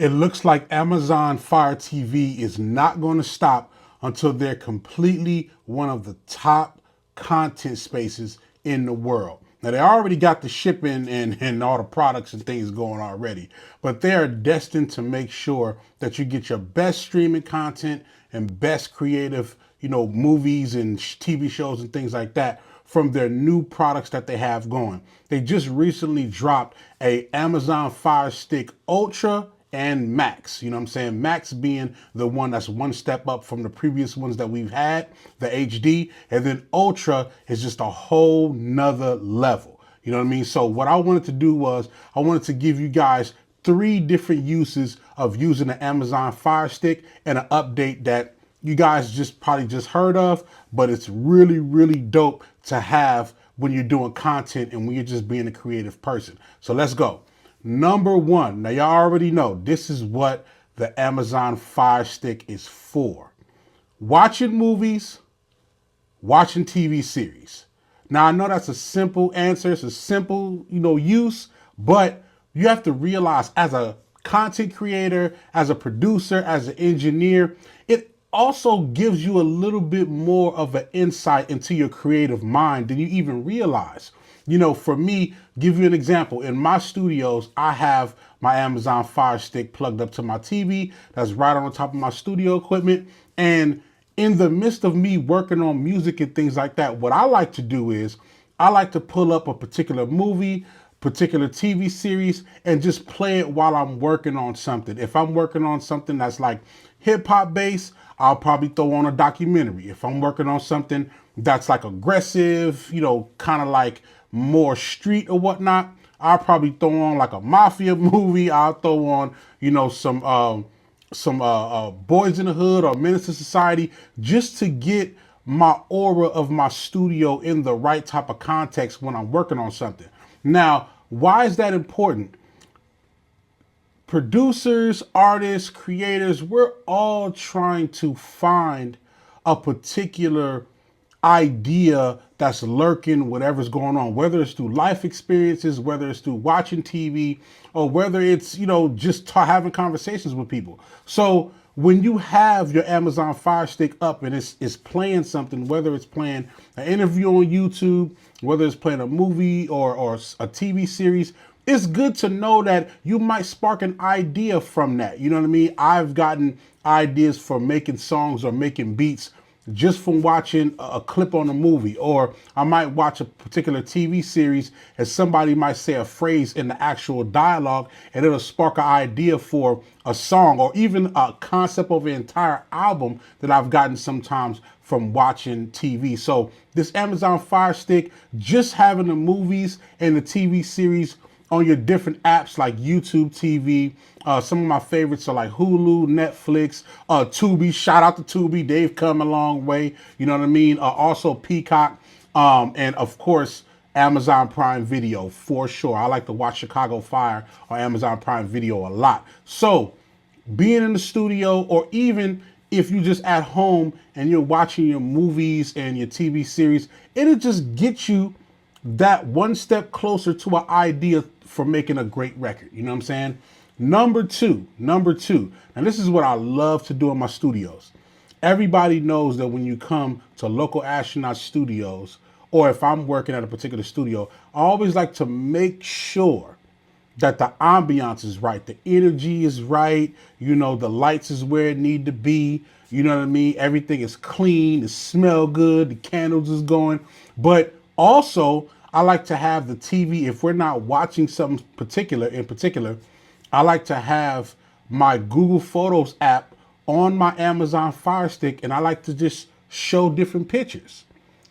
it looks like Amazon Fire TV is not going to stop until they're completely one of the top content spaces in the world. Now, they already got the shipping and all the products and things going already, but they are destined to make sure that you get your best streaming content and best creative, movies and TV shows and things like that from their new products that they have going. They just recently dropped a Amazon Fire Stick Ultra and Max. You know what I'm saying? Max being the one that's one step up from the previous ones that we've had, the HD, and then Ultra is just a whole nother level. You know what I mean? So what I wanted to do was I wanted to give you guys 3 different uses of using the Amazon Fire Stick and an update that you guys just probably just heard of, but it's really, really dope to have when you're doing content and when you're just being a creative person. So let's go. Number 1, now y'all already know this is what the Amazon Fire Stick is for. Watching movies, watching TV series. Now I know that's a simple answer, it's a simple, use, but you have to realize as a content creator, as a producer, as an engineer, it also gives you a little bit more of an insight into your creative mind than you even realize. For me, give you an example. In my studios, I have my Amazon Fire Stick plugged up to my TV. That's right on the top of my studio equipment. And in the midst of me working on music and things like that, what I like to do is I like to pull up a particular movie, particular TV series, and just play it while I'm working on something. If I'm working on something that's like hip hop based, I'll probably throw on a documentary. If I'm working on something that's like aggressive, kind of like more street or whatnot, I'll probably throw on like a mafia movie. I'll throw on, some Boys in the Hood or Menace to Society, just to get my aura of my studio in the right type of context when I'm working on something. Now, why is that important? Producers, artists, creators, we're all trying to find a particular idea that's lurking, whatever's going on, whether it's through life experiences, whether it's through watching TV, or whether it's, just having conversations with people. So when you have your Amazon Fire Stick up and it's playing something, whether it's playing an interview on YouTube, whether it's playing a movie or a TV series, it's good to know that you might spark an idea from that. You know what I mean? I've gotten ideas for making songs or making beats just from watching a clip on a movie, or I might watch a particular TV series and somebody might say a phrase in the actual dialogue and it'll spark an idea for a song or even a concept of an entire album that I've gotten sometimes from watching TV. So this Amazon Fire Stick, just having the movies and the TV series on your different apps like YouTube TV. Some of my favorites are like Hulu, Netflix, Tubi. Shout out to Tubi. They've come a long way. You know what I mean? Also Peacock. And of course, Amazon Prime Video for sure. I like to watch Chicago Fire on Amazon Prime Video a lot. So being in the studio, or even if you just at home and you're watching your movies and your TV series, it'll just get you that one step closer to an idea for making a great record. You know what I'm saying? Number two. Now this is what I love to do in my studios. Everybody knows that when you come to Local Astronaut Studios, or if I'm working at a particular studio, I always like to make sure that the ambiance is right, the energy is right, the lights is where it need to be, you know what I mean? Everything is clean, it smell good, the candles is going. But also, I like to have the TV, if we're not watching something in particular, I like to have my Google Photos app on my Amazon Fire Stick, and I like to just show different pictures.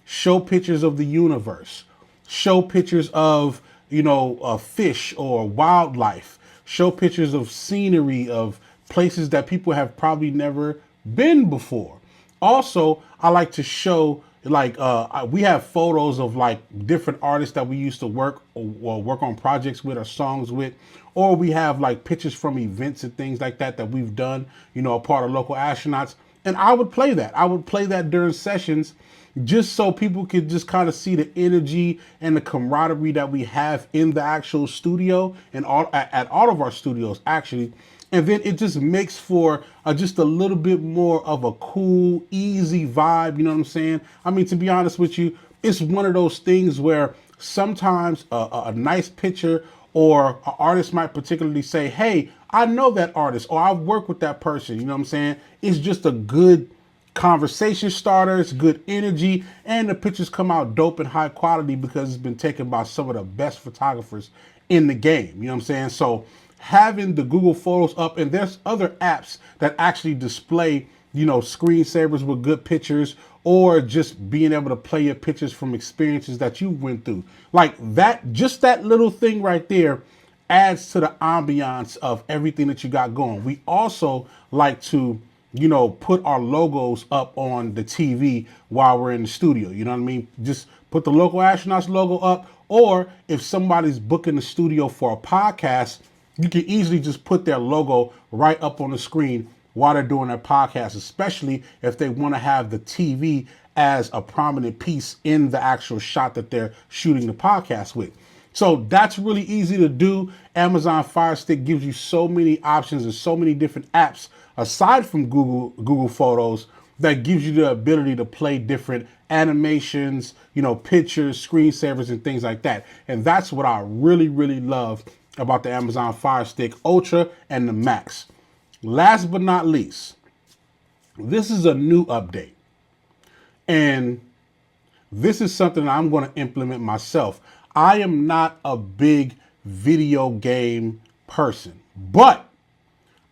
Show pictures of the universe. Show pictures of, a fish or wildlife. Show pictures of scenery, of places that people have probably never been before. Also, I like to show, we have photos of like different artists that we used to work on projects with or songs with, or we have like pictures from events and things like that we've done, a part of Local Astronauts. And I would play that. I would play that during sessions just so people could just kind of see the energy and the camaraderie that we have in the actual studio and at all of our studios actually. And then it just makes for just a little bit more of a cool, easy vibe. You know what I'm saying? I mean, to be honest with you, it's one of those things where sometimes a nice picture or an artist might particularly say, hey, I know that artist or I've worked with that person. You know what I'm saying? It's just a good conversation starter, it's good energy, and the pictures come out dope and high quality because it's been taken by some of the best photographers in the game. You know what I'm saying? So having the Google Photos up, and there's other apps that actually display, you know, screensavers with good pictures, or just being able to play your pictures from experiences that you went through. Like that, just that little thing right there adds to the ambiance of everything that you got going. We also like to, you know, put our logos up on the TV while we're in the studio. You know what I mean? Just put the Local Astronauts logo up, or if somebody's booking the studio for a podcast, you can easily just put their logo right up on the screen while they're doing their podcast, especially if they want to have the TV as a prominent piece in the actual shot that they're shooting the podcast with. So that's really easy to do. Amazon Fire Stick gives you so many options and so many different apps aside from Google Photos that gives you the ability to play different animations, you know, pictures, screensavers, and things like that. And that's what I really, really love about the Amazon Fire Stick Ultra and the Max. Last but not least, this is a new update. And this is something I'm going to implement myself. I am not a big video game person, but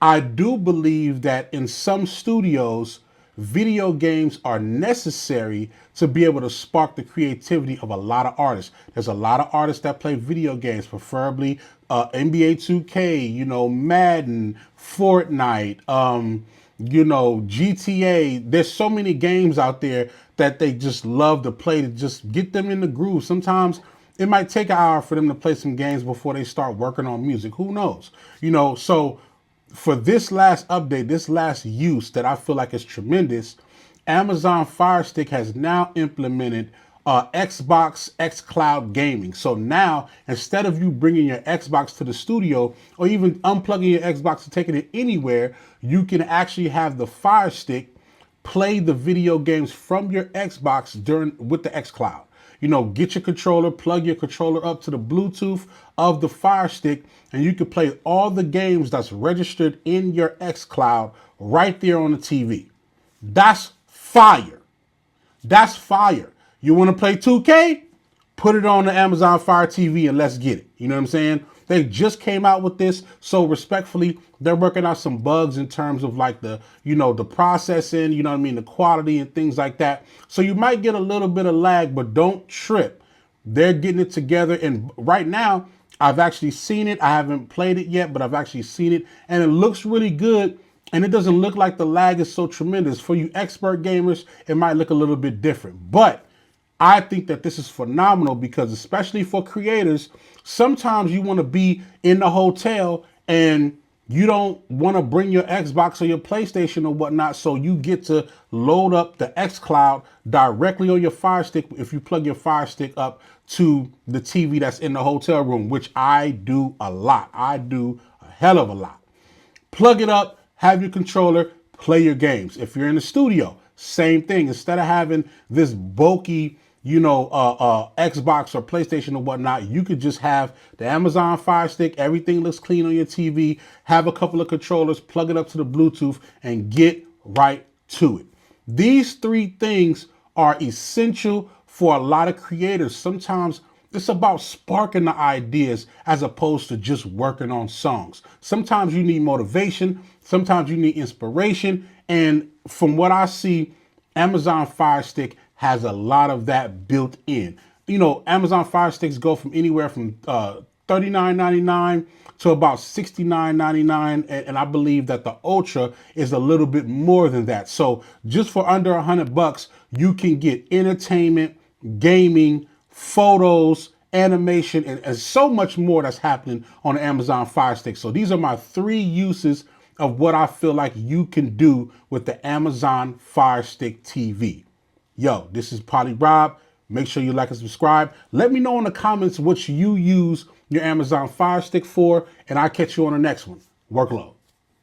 I do believe that in some studios, video games are necessary to be able to spark the creativity of a lot of artists. There's a lot of artists that play video games, preferably NBA 2K, you know, Madden, Fortnite, you know, GTA. There's so many games out there that they just love to play to just get them in the groove. Sometimes it might take an hour for them to play some games before they start working on music. Who knows? You know, so for this last update, this last use that I feel like is tremendous, Amazon Fire Stick has now implemented Xbox xCloud gaming. So now, instead of you bringing your Xbox to the studio or even unplugging your Xbox and taking it anywhere, you can actually have the Fire Stick play the video games from your Xbox with the xCloud. You know, get your controller, plug your controller up to the Bluetooth of the Fire Stick, and you can play all the games that's registered in your xCloud right there on the TV. That's fire. That's fire. You want to play 2K? Put it on the Amazon Fire TV and let's get it. You know what I'm saying? They just came out with this, so respectfully, they're working out some bugs in terms of like the, you know, the processing, you know what I mean, the quality and things like that. So you might get a little bit of lag, but don't trip. They're getting it together, and right now, I've actually seen it. I haven't played it yet, but I've actually seen it, and it looks really good, and it doesn't look like the lag is so tremendous. For you expert gamers, it might look a little bit different, but I think that this is phenomenal because especially for creators, sometimes you want to be in the hotel and you don't want to bring your Xbox or your PlayStation or whatnot. So you get to load up the xCloud directly on your Fire Stick if you plug your Fire Stick up to the TV that's in the hotel room, which I do a lot. I do a hell of a lot. Plug it up, have your controller, play your games. If you're in the studio, same thing. Instead of having this bulky, you know, Xbox or PlayStation or whatnot, you could just have the Amazon Fire Stick. Everything looks clean on your TV. Have a couple of controllers, plug it up to the Bluetooth, and get right to it. These three things are essential for a lot of creators. Sometimes it's about sparking the ideas as opposed to just working on songs. Sometimes you need motivation. Sometimes you need inspiration. And from what I see, Amazon Fire Stick has a lot of that built in. You know, Amazon Fire Sticks go from anywhere from $39.99 to about $69.99, and I believe that the Ultra is a little bit more than that. So just for under $100, you can get entertainment, gaming, photos, animation, and so much more that's happening on the Amazon Fire Stick. So these are my three uses of what I feel like you can do with the Amazon Fire Stick TV. Yo, this is Potty Rob. Make sure you like and subscribe. Let me know in the comments what you use your Amazon Fire Stick for, and I'll catch you on the next one. Workload.